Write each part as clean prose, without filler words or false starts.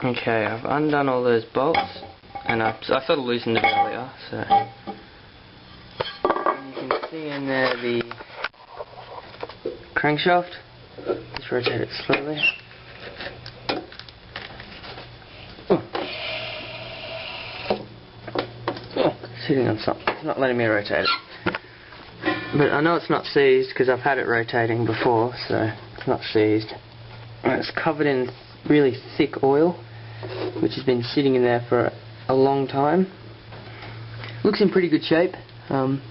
Okay, I've undone all those bolts, and I sort of loosened it earlier, so and you can see in there the crankshaft. Just rotate it slowly. It's hitting on something. It's not letting me rotate it. But I know it's not seized because I've had it rotating before, so it's not seized. And it's covered in really thick oil, which has been sitting in there for a long time. Looks in pretty good shape. Don't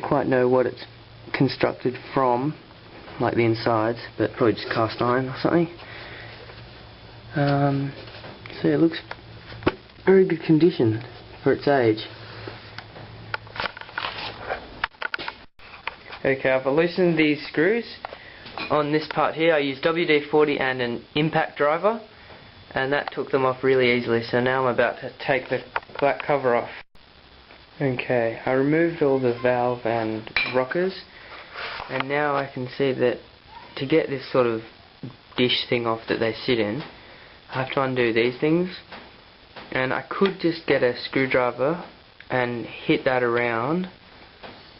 quite know what it's constructed from, like the insides, but probably just cast iron or something. So it looks very good condition for its age. Okay, I've loosened these screws. On this part here I used WD-40 and an impact driver, and that took them off really easily, so now I'm about to take the black cover off. Okay, I removed all the valve and rockers, and now I can see that to get this sort of dish thing off that they sit in, I have to undo these things, and I could just get a screwdriver and hit that around,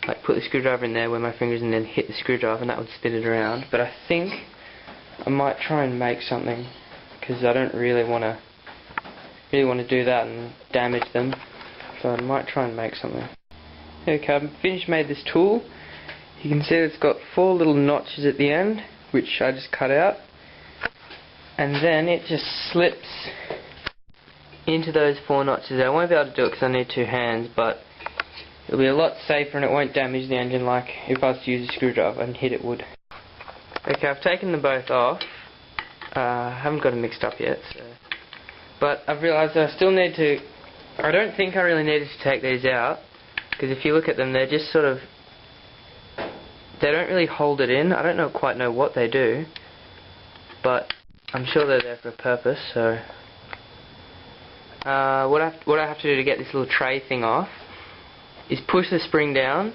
like put the screwdriver in there where my fingers and then hit the screwdriver, and that would spin it around. But I think I might try and make something, because I don't really want to do that and damage them, so I might try and make something. Okay, I've finished made this tool. You can see it's got 4 little notches at the end, which I just cut out, and then it just slips into those 4 notches. I won't be able to do it because I need 2 hands, but it'll be a lot safer and it won't damage the engine like if I was to use a screwdriver and hit it would. Okay, I've taken them both off. I haven't got them mixed up yet, but I've realised I still need to. I don't think I really needed to take these out, because if you look at them, they're just sort of, they don't really hold it in. I don't quite know what they do, but I'm sure they're there for a purpose. So what I have to do to get this little tray thing off is push the spring down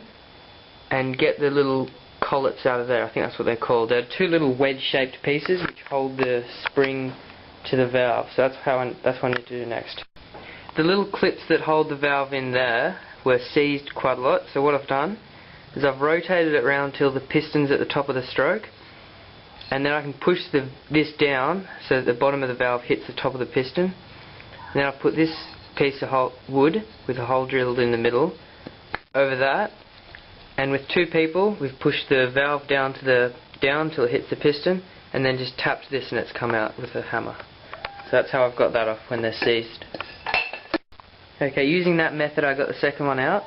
and get the little collets out of there. I think that's what they're called. They're 2 little wedge-shaped pieces which hold the spring to the valve. So that's what I need to do next. The little clips that hold the valve in there were seized quite a lot. So what I've done is I've rotated it around till the piston's at the top of the stroke, and then I can push this down so that the bottom of the valve hits the top of the piston. And then I've put this piece of wood with a hole drilled in the middle over that, and with 2 people we've pushed the valve down till it hits the piston, and then just tapped this and it's come out with a hammer. So that's how I've got that off when they're seized. Okay, using that method I got the second one out,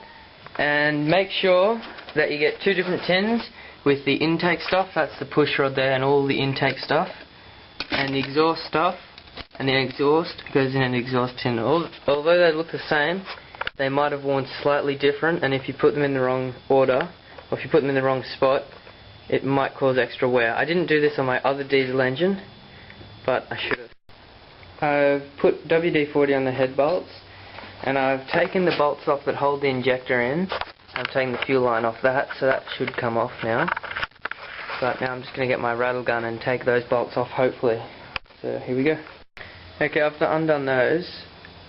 and make sure that you get 2 different tins with the intake stuff, that's the push rod there and all the intake stuff, and the exhaust stuff, and the exhaust goes in an exhaust tin. Although they look the same, they might have worn slightly different, and if you put them in the wrong order, or if you put them in the wrong spot, it might cause extra wear. I didn't do this on my other diesel engine, but I should have. I've put WD-40 on the head bolts, and I've taken the bolts off that hold the injector in. I'm taking the fuel line off that, so that should come off now. But now I'm just going to get my rattle gun and take those bolts off, hopefully. So here we go. Okay, I've undone those.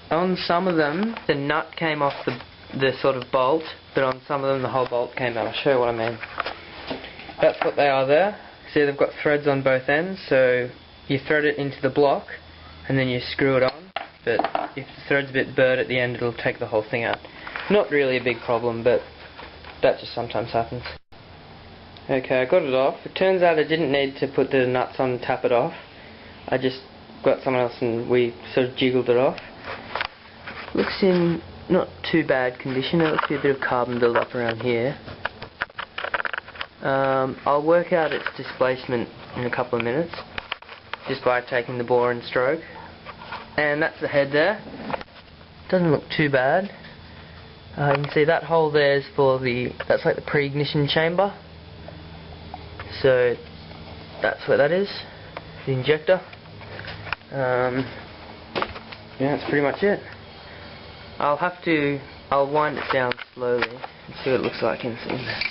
On some of them, the nut came off the sort of bolt, but on some of them the whole bolt came out. I'll show you what I mean. That's what they are there. See, they've got threads on both ends, so you thread it into the block, and then you screw it on. But if the thread's a bit burred at the end, it'll take the whole thing out. Not really a big problem, but that just sometimes happens. Okay, I got it off. It turns out I didn't need to put the nuts on and tap it off. I just got someone else and we sort of jiggled it off. Looks in not too bad condition. There looks to be a bit of carbon build up around here. I'll work out its displacement in a couple of minutes, just by taking the bore and stroke. And that's the head there. Doesn't look too bad. You can see that hole there is that's like the pre-ignition chamber. So that's where that is, the injector. Yeah, that's pretty much it. I'll wind it down slowly and see what it looks like inside.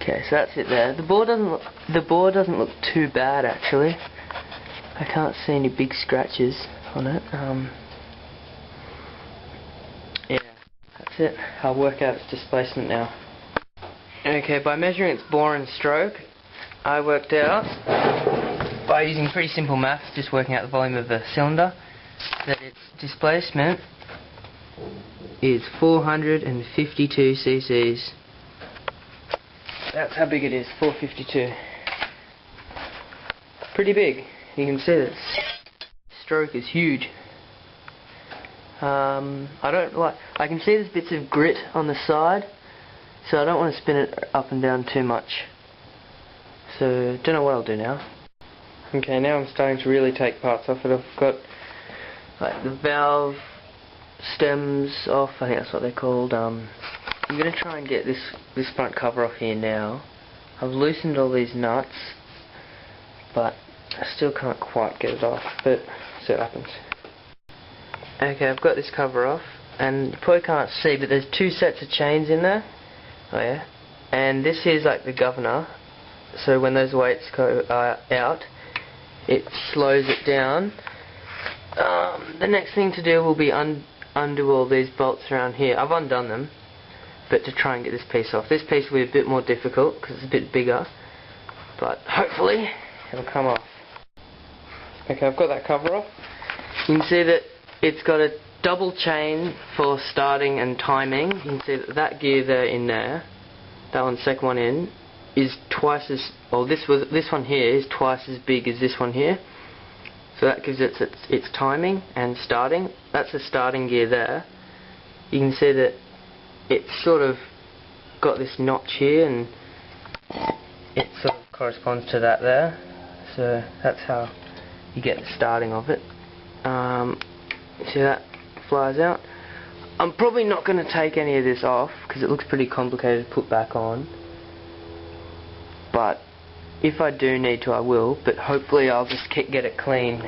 Okay, so that's it there. The board doesn't look too bad actually. I can't see any big scratches on it. Yeah, that's it. I'll work out its displacement now. Okay, by measuring its bore and stroke, I worked out, by using pretty simple maths, just working out the volume of the cylinder, that its displacement is 452 cc's. That's how big it is, 452. Pretty big. You can see that stroke is huge. I can see there's bits of grit on the side, so I don't want to spin it up and down too much. So, don't know what I'll do now. Okay, now I'm starting to really take parts off it. I've got like the valve stems off, I think that's what they're called. I'm going to try and get this front cover off here now. I've loosened all these nuts, but I still can't quite get it off, but see what happens. Okay, I've got this cover off, and you probably can't see, but there's two sets of chains in there. Oh yeah. And this here's like the governor, so when those weights go out, it slows it down. The next thing to do will be undo all these bolts around here. I've undone them, but to try and get this piece off. This piece will be a bit more difficult because it's a bit bigger, but hopefully it'll come off. Okay, I've got that cover off. You can see that it's got a double chain for starting and timing. You can see that that gear there in there, that one, second one in, is twice as, well, this one here is twice as big as this one here. So that gives it its timing and starting. That's the starting gear there. You can see that it's sort of got this notch here, and it sort of corresponds to that there. So that's how you get the starting of it. See that flies out. I'm probably not going to take any of this off because it looks pretty complicated to put back on, but if I do need to I will, but hopefully I'll just get it clean.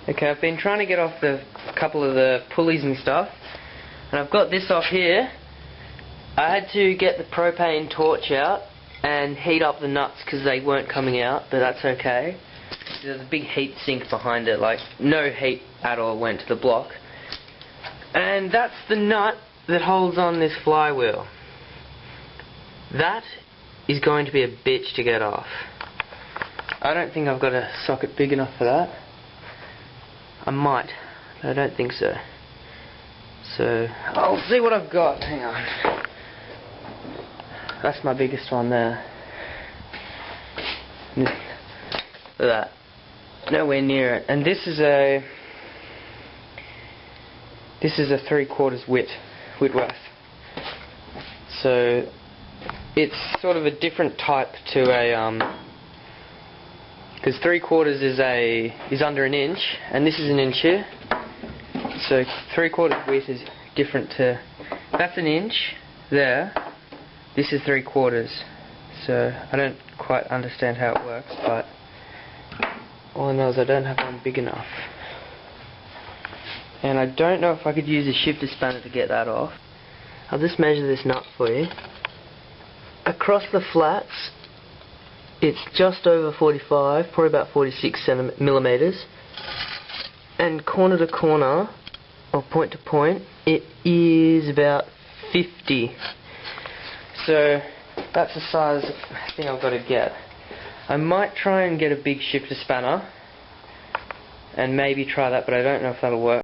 Okay, I've been trying to get off a couple of the pulleys and stuff, and I've got this off here. I had to get the propane torch out and heat up the nuts because they weren't coming out, but that's okay. There's a big heat sink behind it, like no heat at all went to the block. And that's the nut that holds on this flywheel. That is going to be a bitch to get off. I don't think I've got a socket big enough for that. I might, but I don't think so. So, I'll see what I've got. Hang on. That's my biggest one there. Look at that. Nowhere near it. And this is a 3/4 Whitworth. So it's sort of a different type to a because 3/4 is under an inch, and this is an inch here. So 3/4 width is different to, that's an inch there. This is 3/4. So I don't quite understand how it works, but all I know is I don't have one big enough. And I don't know if I could use a shifter spanner to get that off. I'll just measure this nut for you. Across the flats, it's just over 45, probably about 46 millimeters. And corner to corner, or point to point, it is about 50. So that's the size thing I've got to get. I might try and get a big shifter spanner and maybe try that, but I don't know if that'll work.